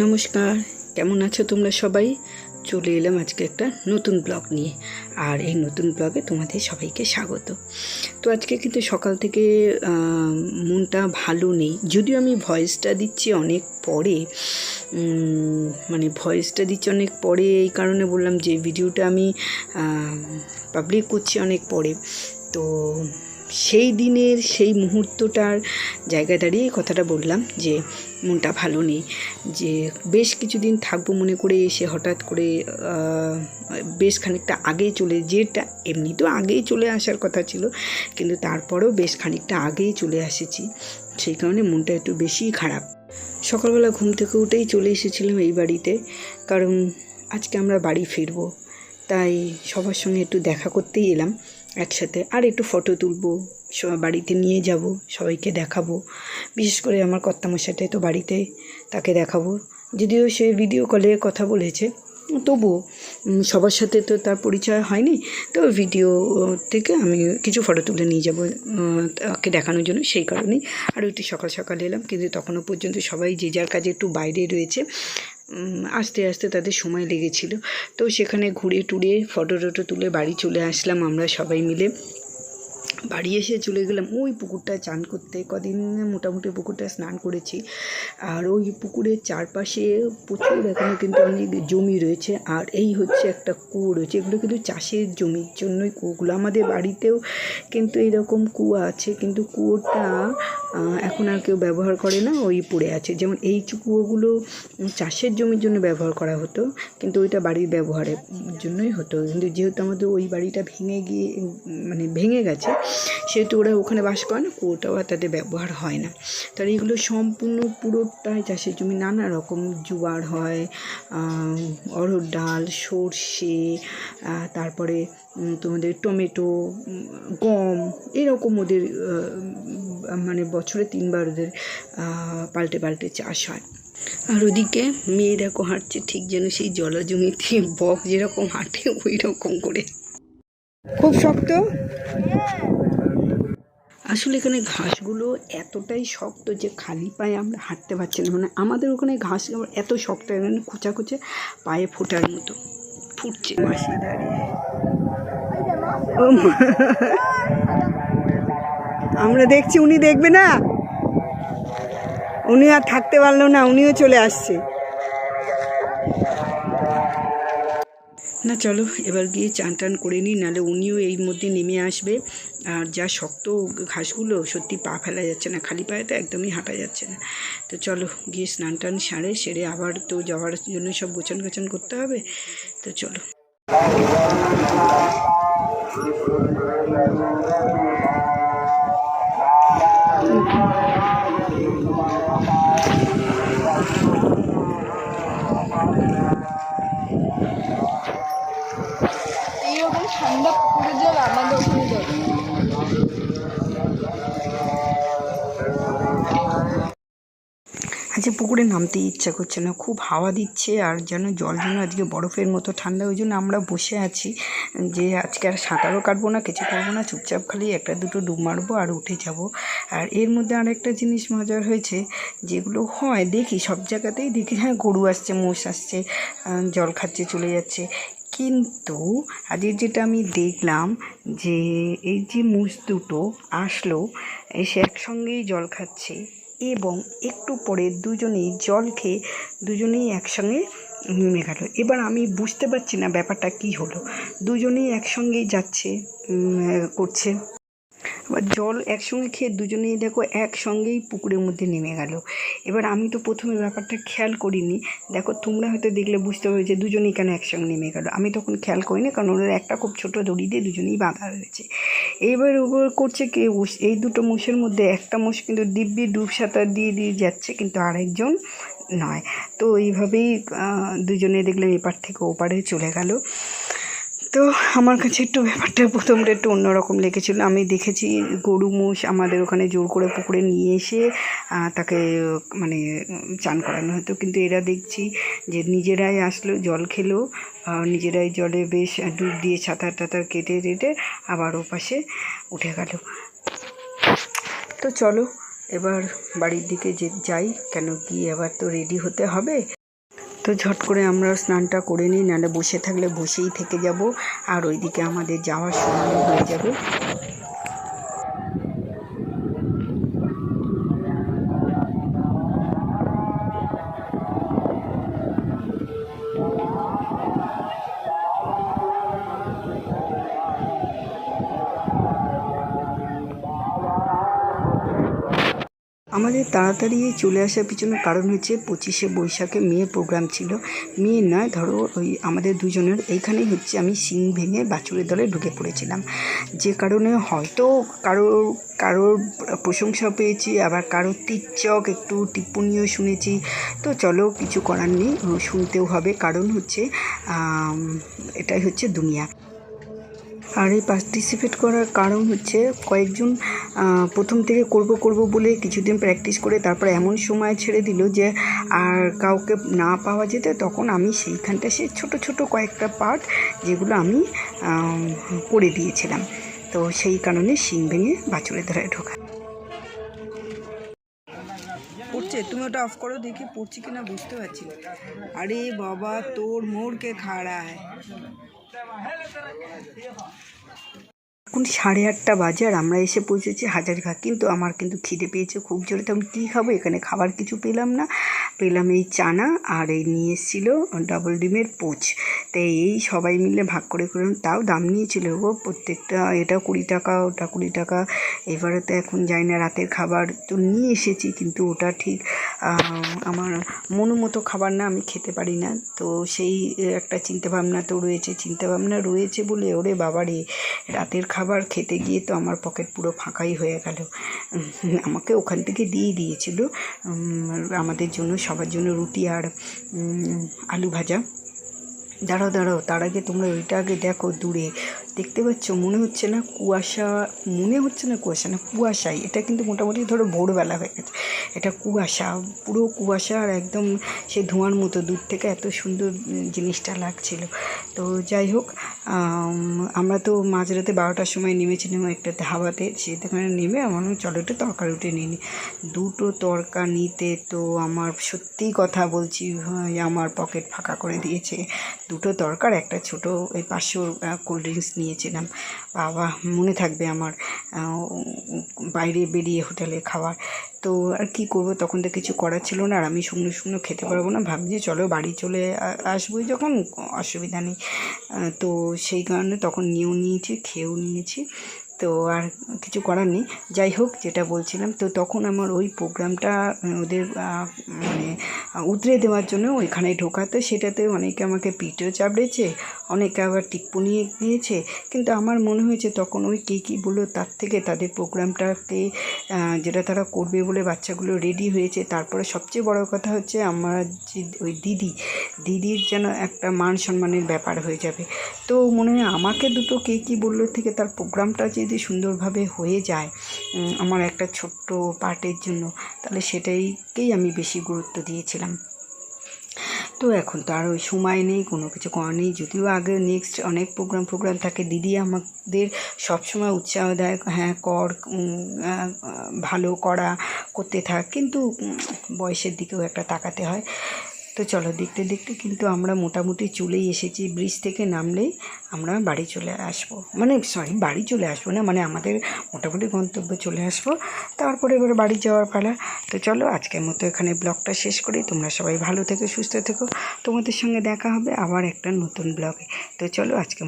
নমস্কার, কেমন আছো তোমরা সবাই? চলে এলাম আজকে একটা নতুন ব্লগ নিয়ে। আর এই নতুন ব্লগে তোমাদের সবাইকে স্বাগত। তো আজকে কিন্তু সকাল থেকে মনটা ভালো নেই, যদিও আমি ভয়েসটা দিচ্ছি অনেক পরে। এই কারণে বললাম যে ভিডিওটা আমি পাবলিক করছি অনেক পরে। তো সেই দিনের সেই মুহূর্তটার জায়গা দাঁড়িয়ে কথাটা বললাম যে মনটা ভালো নেই, যে বেশ কিছুদিন থাকবো মনে করে এসে হঠাৎ করে বেশ খানিকটা আগেই যেটা এমনি তো আগেই চলে আসার কথা ছিল, কিন্তু তারপরেও বেশ খানিকটা আগেই চলে এসেছি। সেই কারণে মনটা একটু বেশিই খারাপ। সকালবেলা ঘুম থেকে উঠেই চলে এসেছিলাম এই বাড়িতে, কারণ আজকে আমরা বাড়ি ফিরবো, তাই সবার সঙ্গে একটু দেখা করতেই এলাম একসাথে। আর একটু ফটো তুলবো, বাড়িতে নিয়ে যাব, সবাইকে দেখাবো। বিশেষ করে আমার কর্তামশাইটাই তো বাড়িতে, তাকে দেখাবো। যদিও সে ভিডিও কলে কথা বলেছে, তবুও সবার সাথে তো তার পরিচয় হয়নি। তো ভিডিও থেকে আমি কিছু ফটো তুলে নিয়ে যাব তাকে দেখানোর জন্য, সেই কারণেই আরও একটু সকাল সকাল এলাম। কিন্তু তখনও পর্যন্ত সবাই যে যার কাজে একটু বাইরে রয়েছে, আস্তে আস্তে তাদের সময় লেগেছিল। তো সেখানে ঘুরে টুরে ফটো তুলে বাড়ি চলে আসলাম আমরা সবাই মিলে। বাড়ি এসে চলে গেলাম ওই পুকুরটায় চান করতে। কদিন মোটামুটি পুকুরটা স্নান করেছি। আর ওই পুকুরের চারপাশে প্রচুর এখনও কিন্তু অনেক জমি রয়েছে, আর এই হচ্ছে একটা কুয়ো রয়েছে। এগুলো কিন্তু চাষের জমির জন্যই কুয়োগুলো। আমাদের বাড়িতেও কিন্তু এরকম কুয়ো আছে, কিন্তু কুয়োটা এখন আর কেউ ব্যবহার করে না, ওই পড়ে আছে। যেমন এই কুয়োগুলো চাষের জমির জন্য ব্যবহার করা হতো, কিন্তু ওইটা বাড়ির ব্যবহারের জন্যই হতো। কিন্তু যেহেতু আমাদের ওই বাড়িটা ভেঙে গেছে, সেহেতু ওরা ওখানে বাস করে না, কুয়োটাও আর তাদের ব্যবহার হয় না। তার এইগুলো সম্পূর্ণ পুরোটাই চাষের জমি। নানা রকম জোয়ার হয়, অড়হর ডাল, সর্ষে, তারপরে তোমাদের টমেটো, গম, এরকম ওদের বছরে 3 বার ওদের পাল্টে পাল্টে চাষ হয়। আর ওদিকে মেয়ে দেখো হাঁটছে, ঠিক যেন সেই জলা জমিতে বক যেরকম হাঁটে ওই রকম করে। খুব শক্ত। আসলে এখানে ঘাসগুলো এতটাই শক্ত যে খালি পায়ে আমরা হাঁটতে পারছি না। আমাদের ওখানে ঘাস এত শক্ত, এখানে খোঁচা পায়ে ফোটার মতো ফুটছে। মাসি দাঁড়িয়ে, আমরা দেখছি, উনি দেখবে না, উনি আর থাকতে পারলো না, উনিও চলে আসছে। না চলো এবার গিয়ে চান করে নিই, নাহলে উনিও এই মধ্যে নেমে আসবে। আর যা শক্ত ঘাসগুলো, সত্যি পা ফেলা যাচ্ছে না, খালি পায়ে তো একদমই হাঁটা যাচ্ছে না। তো চলো গিয়ে স্নান সেরে আবার তো যাওয়ার জন্য সব গোছান করতে হবে। তো চলো। এইরকম ঠান্ডা পুকুরের জল আমাদের ওখানে জল। আজকে পুকুরে নামতে ইচ্ছা করছে না, খুব হাওয়া দিচ্ছে, আর জল যেন আজকে বরফের মতো ঠান্ডা। ওই জন্য আমরা বসে আছি যে আজকে আর সাঁতারও কাটবো না, কিছু করবো না, চুপচাপ খালি একটা দুটো ডুব মারবো আর উঠে যাব। আর এর মধ্যে আরেকটা জিনিস মজার হয়েছে, যেগুলো হয় দেখি সব জায়গাতেই দেখি, হ্যাঁ গরু আসছে, মোষ আসছে, জল খাচ্ছে, চলে যাচ্ছে। কিন্তু আজকে যেটা আমি দেখলাম, যে এই যে মোষ দুটো আসলো, এসে একসঙ্গেই জল খাচ্ছে, এবং একটু পরে দুজনেই জল খেয়ে দুজনেই একসঙ্গে নেমে গেল। এবার আমি বুঝতে পারছি না ব্যাপারটা কি হলো। দুজনেই একসঙ্গেই যাচ্ছে, করছে, আবার জল একসঙ্গে খেয়ে দুজনেই দেখো একসঙ্গেই পুকুরের মধ্যে নেমে গেল। এবার আমি তো প্রথমে ব্যাপারটা খেয়াল করিনি, দেখো তোমরা হয়তো দেখলে বুঝতে পারবে যে দুজনেই কেন একসঙ্গে নেমে গেল। আমি তখন খেয়াল করিনি, কারণ ওদের একটা খুব ছোটো দড়ি দিয়ে দুজনেই বাঁধা রয়েছে। এইবার ওপর করছে কে, এই দুটো মোষের মধ্যে একটা মোষ কিন্তু দিব্যি ডুব সাঁতার দিয়ে যাচ্ছে, কিন্তু আরেকজন নয়। তো এইভাবেই দুজনে দেখলাম এপার থেকে ওপারে চলে গেল। তো আমার কাছে একটু ব্যাপারটা প্রথমটা একটু অন্যরকম লেগেছিলো। আমি দেখেছি গরু মোষ আমাদের ওখানে জোর করে পুকুরে নিয়ে এসে তাকে চান করানো হতো, কিন্তু এরা দেখছি যে নিজেরাই আসলো, জল খেলো, নিজেরাই জলে বেশ ডুব দিয়ে সাঁতার কেটে আবার ওপাশে উঠে গেল। তো চলো এবার বাড়ির দিকে যাই, কেন কি এবার তো রেডি হতে হবে। তো ঝট করে আমরা স্নানটা করে নিই, নাহলে বসে থাকলে বসেই থেকে যাব, আর ওইদিকে আমাদের যাওয়ার সময় হয়ে যাবে। আমাদের তাড়াতাড়ি চলে আসার পিছনে কারণ হচ্ছে 25শে বৈশাখে মেয়ের প্রোগ্রাম ছিল। মেয়ের নয়, ধরো ওই আমাদের দুজনের। এইখানেই হচ্ছে আমি শিং ভেঙে বাছুরের দলে ঢুকে পড়েছিলাম, যে কারণে হয়তো কারোর প্রশংসা পেয়েছি, আবার কারোর তীর্যক একটু টিপ্পণীও শুনেছি। তো চলো, কিছু করার নেই, শুনতেও হবে, কারণ হচ্ছে এটাই হচ্ছে দুনিয়া। আর এই পার্টিসিপেট করার কারণ হচ্ছে কয়েকজন প্রথম থেকে করব বলে কিছুদিন প্র্যাকটিস করে তারপরে এমন সময় ছেড়ে দিল যে আর কাউকে না পাওয়া যেত, তখন আমি সেইখানটা সে ছোট কয়েকটা পার্ট যেগুলো আমি করে দিয়েছিলাম। তো সেই কারণে শিং ভেঙে বাছুরের ধারায় ঢোকা পড়ছে। তুমি ওটা অফ করো, দেখি পড়ছি কিনা বুঝতে পারছি না। আরে বাবা, তোর মোড়কে খাড়া হয়। এখন 8:30 বাজে, আর আমরা এসে পৌঁছেছি হাজারীবাগ। কিন্তু আমার খিদে পেয়েছে খুব জোরে। তো আমি কী খাবো, এখানে খাবার কিছু পেলাম না, পেলাম এই চানা, আর এই নিয়ে এসেছিলো ডাবল ডিমের পোচ। তাই এই সবাই মিলে ভাগ করে তাও দাম নিয়েছিল গো প্রত্যেকটা, এটা 20 টাকা, ওটা 20 টাকা। এবারে তো এখন যাই না, রাতের খাবার তো নিয়ে এসেছি, কিন্তু ওটা ঠিক আমার মতো খাবার না, আমি খেতে পারি না। তো সেই একটা চিন্তাভাবনা রয়েছে বলে ওরে বাবারে, রাতের খাবার খেতে গিয়ে তো আমার পকেট পুরো ফাঁকাই হয়ে গেল। আমাকে ওখান থেকে দিয়ে দিয়েছিল আমাদের জন্য, সবার জন্য রুটি আর আলু ভাজা। দাঁড়াও, তার আগে তোমরা ওইটা আগে দেখো, দূরে দেখতে পাচ্ছ, মনে হচ্ছে না কুয়াশা না, কুয়াশাই। এটা কিন্তু মোটামুটি ধরো ভোরবেলা হয়ে গেছে, এটা কুয়াশা, পুরো কুয়াশা, আর একদম সে ধোঁয়ার মতো দূর থেকে এত সুন্দর জিনিসটা লাগছিল। তো যাই হোক, আমরা তো মাঝরাতে 12টার সময় নেমেছিলাম একটা ধাবাতে, সেখানে নেমে আমার চলো একটু তরকারি উঠে নিই। 2টো তরকা নিতে তো আমার সত্যিই কথা বলছি, আমার পকেট ফাঁকা করে দিয়েছে। 2টো তরকার, একটা ছোটো ওই 500 কোল্ড ড্রিঙ্কস নিয়েছিলাম। বাবা, মনে থাকবে আমার বাইরে বেরিয়ে হোটেলে খাওয়ার। তো আর কি করব, তখন তো কিছু করার ছিল না, আর আমি শুকনো খেতে পারবো না। ভাবছি চলো বাড়ি চলে আসবোই যখন, অসুবিধা নেই। তো সেই কারণে তখন খেয়েও নিয়েছি। তো আর কিছু করার নেই। যাই হোক, যেটা বলছিলাম, তো তখন আমার ওই প্রোগ্রামটা ওদের মানে উতরে দেওয়ার জন্য ওইখানে ঢোকা। তো সেটাতে অনেকে আমাকে পিঠেও চাপড়েছে, অনেকে আবার টিপ্পনি দিয়েছে। কিন্তু আমার মনে হয়েছে তখন ওই কী বললো, তার থেকে তাদের প্রোগ্রামটাকে যেটা তারা করবে বলে বাচ্চাগুলো রেডি হয়েছে। তারপরে সবচেয়ে বড় কথা হচ্ছে আমার যে ওই দিদির যেন একটা মান সম্মানের ব্যাপার হয়ে যাবে। তো মনে হয় আমাকে দুটো কী বললো থেকে তার প্রোগ্রামটা যদি সুন্দরভাবে হয়ে যায় আমার একটা ছোট্ট পার্টের জন্য, তাহলে সেটাইকেই আমি বেশি গুরুত্ব দিয়েছিলাম। তো এখন তো আর ওই সময় নেই, কোনো কিছু করার নেই। যদিও আগে নেক্সট অনেক প্রোগ্রাম থাকে, দিদি আমাদের সবসময় উৎসাহ দেয়, হ্যাঁ কর, ভালো করতে থাক, কিন্তু বয়সের দিকেও একটা তাকাতে হয়। তো চলো, দেখতে কিন্তু আমরা মোটামুটি চলেই এসেছি। ব্রিজ থেকে নামলেই আমরা বাড়ি চলে আসবো, বাড়ি চলে আসবো না, আমাদের মোটামুটি গন্তব্যে চলে আসবো। তারপরে এবার বাড়ি যাওয়ার পালা। তো চলো, আজকের মতো এখানে ব্লগটা শেষ করি। তোমরা সবাই ভালো থেকো, সুস্থ থেকো। তোমাদের সঙ্গে দেখা হবে আবার একটা নতুন ব্লগে। তো চলো, আজকে